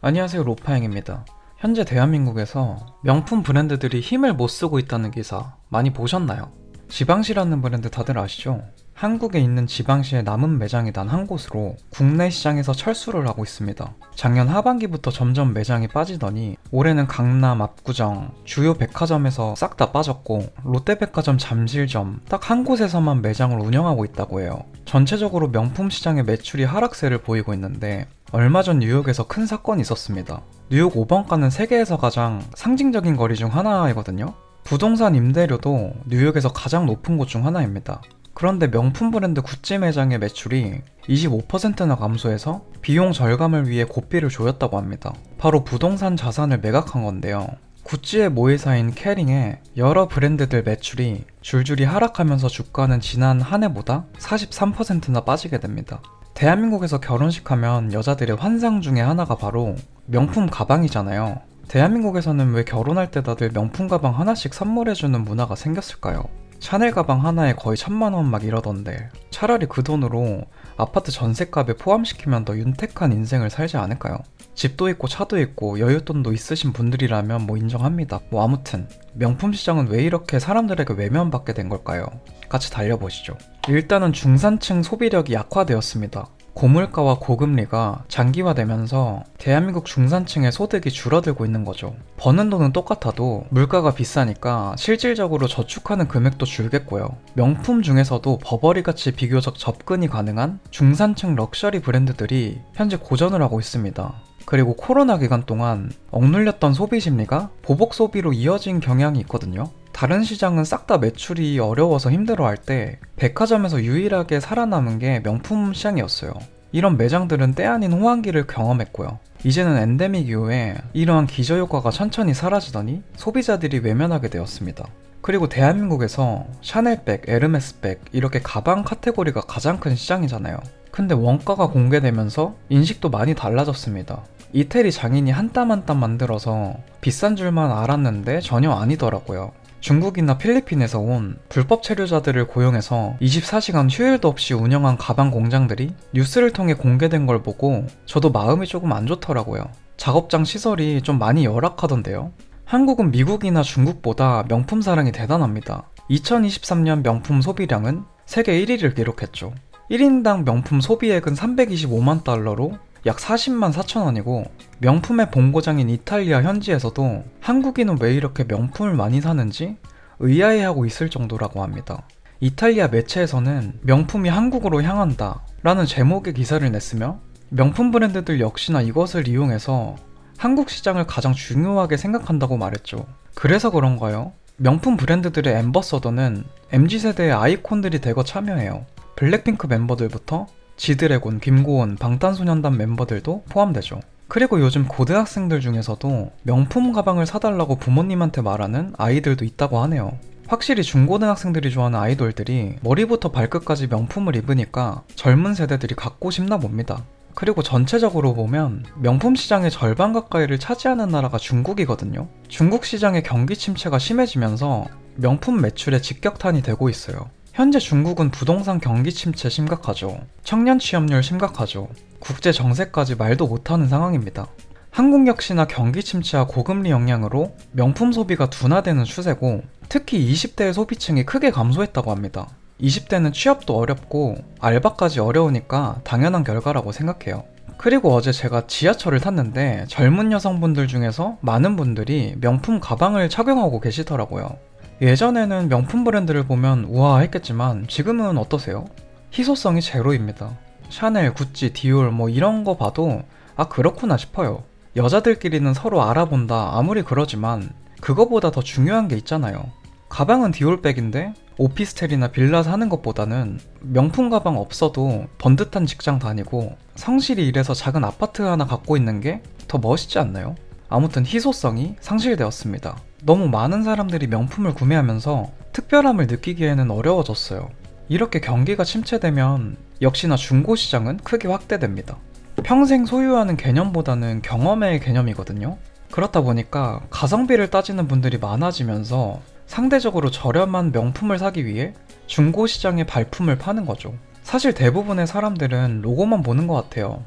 안녕하세요, 로파행입니다. 현재 대한민국에서 명품 브랜드들이 힘을 못 쓰고 있다는 기사 많이 보셨나요? 지방시라는 브랜드 다들 아시죠? 한국에 있는 지방시의 남은 매장이 단 한 곳으로 국내 시장에서 철수를 하고 있습니다. 작년 하반기부터 점점 매장이 빠지더니 올해는 강남, 압구정, 주요 백화점에서 싹 다 빠졌고 롯데백화점 잠실점 딱 한 곳에서만 매장을 운영하고 있다고 해요. 전체적으로 명품 시장의 매출이 하락세를 보이고 있는데 얼마 전 뉴욕에서 큰 사건이 있었습니다. 뉴욕 5번가는 세계에서 가장 상징적인 거리 중 하나이거든요. 부동산 임대료도 뉴욕에서 가장 높은 곳 중 하나입니다. 그런데 명품 브랜드 구찌 매장의 매출이 25%나 감소해서 비용 절감을 위해 고삐를 조였다고 합니다. 바로 부동산 자산을 매각한 건데요. 구찌의 모회사인 캐링의 여러 브랜드들 매출이 줄줄이 하락하면서 주가는 지난 한 해보다 43%나 빠지게 됩니다. 대한민국에서 결혼식 하면 여자들의 환상 중에 하나가 바로 명품 가방이잖아요. 대한민국에서는 왜 결혼할 때 다들 명품 가방 하나씩 선물해주는 문화가 생겼을까요? 샤넬 가방 하나에 거의 1000만원 막 이러던데 차라리 그 돈으로 아파트 전셋값에 포함시키면 더 윤택한 인생을 살지 않을까요? 집도 있고 차도 있고 여윳돈도 있으신 분들이라면 뭐 인정합니다. 뭐 아무튼 명품 시장은 왜 이렇게 사람들에게 외면받게 된 걸까요? 같이 달려보시죠. 일단은 중산층 소비력이 약화되었습니다. 고물가와 고금리가 장기화되면서 대한민국 중산층의 소득이 줄어들고 있는 거죠. 버는 돈은 똑같아도 물가가 비싸니까 실질적으로 저축하는 금액도 줄겠고요. 명품 중에서도 버버리같이 비교적 접근이 가능한 중산층 럭셔리 브랜드들이 현재 고전을 하고 있습니다. 그리고 코로나 기간 동안 억눌렸던 소비 심리가 보복 소비로 이어진 경향이 있거든요. 다른 시장은 싹 다 매출이 어려워서 힘들어할 때 백화점에서 유일하게 살아남은 게 명품 시장이었어요. 이런 매장들은 때 아닌 호황기를 경험했고요. 이제는 엔데믹 이후에 이러한 기저효과가 천천히 사라지더니 소비자들이 외면하게 되었습니다. 그리고 대한민국에서 샤넬백, 에르메스백 이렇게 가방 카테고리가 가장 큰 시장이잖아요. 근데 원가가 공개되면서 인식도 많이 달라졌습니다. 이태리 장인이 한 땀 한 땀 만들어서 비싼 줄만 알았는데 전혀 아니더라고요. 중국이나 필리핀에서 온 불법 체류자들을 고용해서 24시간 휴일도 없이 운영한 가방 공장들이 뉴스를 통해 공개된 걸 보고 저도 마음이 조금 안 좋더라고요. 작업장 시설이 좀 많이 열악하던데요. 한국은 미국이나 중국보다 명품 사랑이 대단합니다. 2023년 명품 소비량은 세계 1위를 기록했죠. 1인당 명품 소비액은 325만 달러로 약 40만 4천 원이고 명품의 본고장인 이탈리아 현지에서도 한국인은 왜 이렇게 명품을 많이 사는지 의아해하고 있을 정도라고 합니다. 이탈리아 매체에서는 명품이 한국으로 향한다 라는 제목의 기사를 냈으며 명품 브랜드들 역시나 이것을 이용해서 한국 시장을 가장 중요하게 생각한다고 말했죠. 그래서 그런가요? 명품 브랜드들의 앰버서더는 MZ세대의 아이콘들이 대거 참여해요. 블랙핑크 멤버들부터 지드래곤, 김고은, 방탄소년단 멤버들도 포함되죠. 그리고 요즘 고등학생들 중에서도 명품 가방을 사달라고 부모님한테 말하는 아이들도 있다고 하네요. 확실히 중고등학생들이 좋아하는 아이돌들이 머리부터 발끝까지 명품을 입으니까 젊은 세대들이 갖고 싶나 봅니다. 그리고 전체적으로 보면 명품 시장의 절반 가까이를 차지하는 나라가 중국이거든요. 중국 시장의 경기 침체가 심해지면서 명품 매출에 직격탄이 되고 있어요. 현재 중국은 부동산 경기 침체 심각하죠. 청년 취업률 심각하죠. 국제 정세까지 말도 못하는 상황입니다. 한국 역시나 경기 침체와 고금리 영향으로 명품 소비가 둔화되는 추세고 특히 20대의 소비층이 크게 감소했다고 합니다. 20대는 취업도 어렵고 알바까지 어려우니까 당연한 결과라고 생각해요. 그리고 어제 제가 지하철을 탔는데 젊은 여성분들 중에서 많은 분들이 명품 가방을 착용하고 계시더라고요. 예전에는 명품 브랜드를 보면 우와 했겠지만 지금은 어떠세요? 희소성이 제로입니다. 샤넬, 구찌, 디올 뭐 이런 거 봐도 아 그렇구나 싶어요. 여자들끼리는 서로 알아본다 아무리 그러지만 그거보다 더 중요한 게 있잖아요. 가방은 디올백인데 오피스텔이나 빌라 사는 것보다는 명품 가방 없어도 번듯한 직장 다니고 성실히 일해서 작은 아파트 하나 갖고 있는 게 더 멋있지 않나요? 아무튼 희소성이 상실되었습니다. 너무 많은 사람들이 명품을 구매하면서 특별함을 느끼기에는 어려워졌어요. 이렇게 경기가 침체되면 역시나 중고시장은 크게 확대됩니다. 평생 소유하는 개념보다는 경험의 개념이거든요. 그렇다 보니까 가성비를 따지는 분들이 많아지면서 상대적으로 저렴한 명품을 사기 위해 중고시장에 발품을 파는 거죠. 사실 대부분의 사람들은 로고만 보는 것 같아요.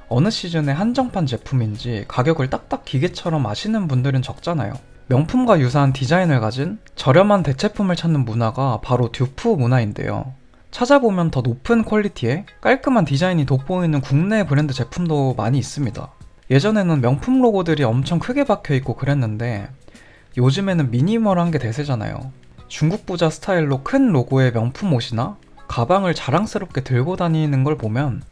어느 시즌의 한정판 제품인지 가격을 딱딱 기계처럼 아시는 분들은 적잖아요. 명품과 유사한 디자인을 가진 저렴한 대체품을 찾는 문화가 바로 듀프 문화인데요. 찾아보면 더 높은 퀄리티에 깔끔한 디자인이 돋보이는 국내 브랜드 제품도 많이 있습니다. 예전에는 명품 로고들이 엄청 크게 박혀있고 그랬는데 요즘에는 미니멀한 게 대세잖아요. 중국 부자 스타일로 큰 로고의 명품 옷이나 가방을 자랑스럽게 들고 다니는 걸 보면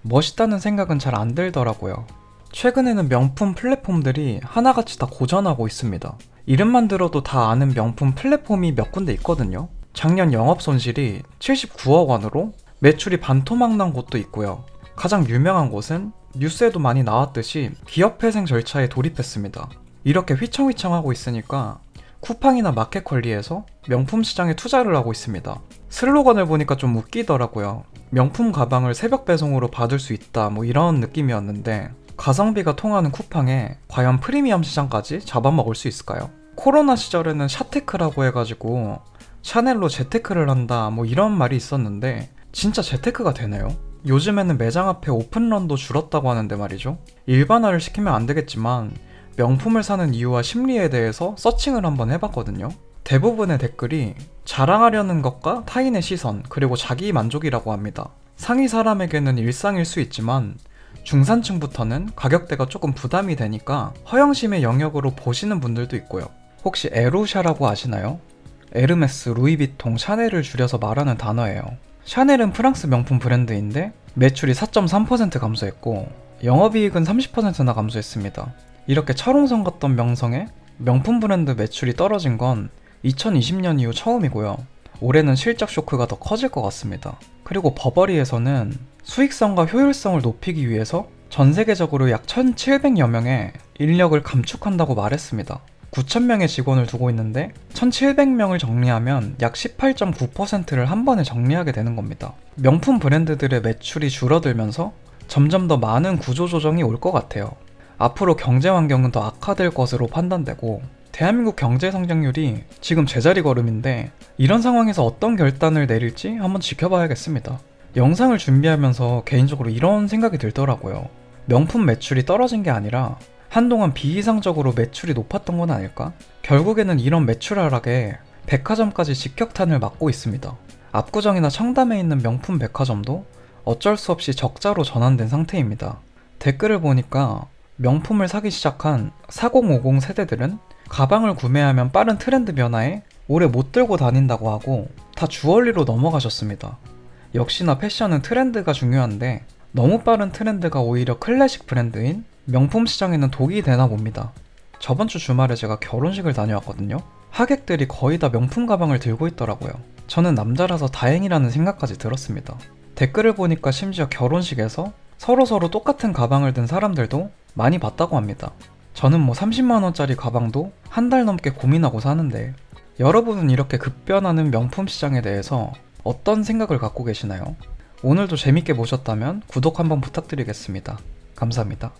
멋있다는 생각은 잘 안 들더라고요. 최근에는 명품 플랫폼들이 하나같이 다 고전하고 있습니다. 이름만 들어도 다 아는 명품 플랫폼이 몇 군데 있거든요. 작년 영업 손실이 79억 원으로 매출이 반토막 난 곳도 있고요. 가장 유명한 곳은 뉴스에도 많이 나왔듯이 기업회생 절차에 돌입했습니다. 이렇게 휘청휘청하고 있으니까 쿠팡이나 마켓컬리에서 명품 시장에 투자를 하고 있습니다. 슬로건을 보니까 좀 웃기더라고요. 명품 가방을 새벽 배송으로 받을 수 있다 뭐 이런 느낌이었는데 가성비가 통하는 쿠팡에 과연 프리미엄 시장까지 잡아먹을 수 있을까요? 코로나 시절에는 샤테크라고 해가지고 샤넬로 재테크를 한다 뭐 이런 말이 있었는데 진짜 재테크가 되나요? 요즘에는 매장 앞에 오픈런도 줄었다고 하는데 말이죠. 일반화를 시키면 안 되겠지만 명품을 사는 이유와 심리에 대해서 서칭을 한번 해봤거든요. 대부분의 댓글이 자랑하려는 것과 타인의 시선 그리고 자기 만족이라고 합니다. 상위 사람에게는 일상일 수 있지만 중산층부터는 가격대가 조금 부담이 되니까 허영심의 영역으로 보시는 분들도 있고요. 혹시 에루샤라고 아시나요? 에르메스, 루이비통, 샤넬을 줄여서 말하는 단어예요. 샤넬은 프랑스 명품 브랜드인데 매출이 4.3% 감소했고 영업이익은 30%나 감소했습니다. 이렇게 철옹성 같던 명성에 명품 브랜드 매출이 떨어진 건 2020년 이후 처음이고요. 올해는 실적 쇼크가 더 커질 것 같습니다. 그리고 버버리에서는 수익성과 효율성을 높이기 위해서 전 세계적으로 약 1,700여 명의 인력을 감축한다고 말했습니다. 9,000명의 직원을 두고 있는데 1,700명을 정리하면 약 18.9%를 한 번에 정리하게 되는 겁니다. 명품 브랜드들의 매출이 줄어들면서 점점 더 많은 구조조정이 올 것 같아요. 앞으로 경제 환경은 더 악화될 것으로 판단되고 대한민국 경제 성장률이 지금 제자리 걸음인데 이런 상황에서 어떤 결단을 내릴지 한번 지켜봐야겠습니다. 영상을 준비하면서 개인적으로 이런 생각이 들더라고요. 명품 매출이 떨어진 게 아니라 한동안 비이상적으로 매출이 높았던 건 아닐까? 결국에는 이런 매출 하락에 백화점까지 직격탄을 맞고 있습니다. 압구정이나 청담에 있는 명품 백화점도 어쩔 수 없이 적자로 전환된 상태입니다. 댓글을 보니까 명품을 사기 시작한 4050 세대들은 가방을 구매하면 빠른 트렌드 변화에 오래 못 들고 다닌다고 하고 다 주얼리로 넘어가셨습니다. 역시나 패션은 트렌드가 중요한데 너무 빠른 트렌드가 오히려 클래식 브랜드인 명품 시장에는 독이 되나 봅니다. 저번 주 주말에 제가 결혼식을 다녀왔거든요. 하객들이 거의 다 명품 가방을 들고 있더라고요. 저는 남자라서 다행이라는 생각까지 들었습니다. 댓글을 보니까 심지어 결혼식에서 서로서로 똑같은 가방을 든 사람들도 많이 봤다고 합니다. 저는 뭐 30만원짜리 가방도 한 달 넘게 고민하고 사는데 여러분은 이렇게 급변하는 명품 시장에 대해서 어떤 생각을 갖고 계시나요? 오늘도 재밌게 보셨다면 구독 한번 부탁드리겠습니다. 감사합니다.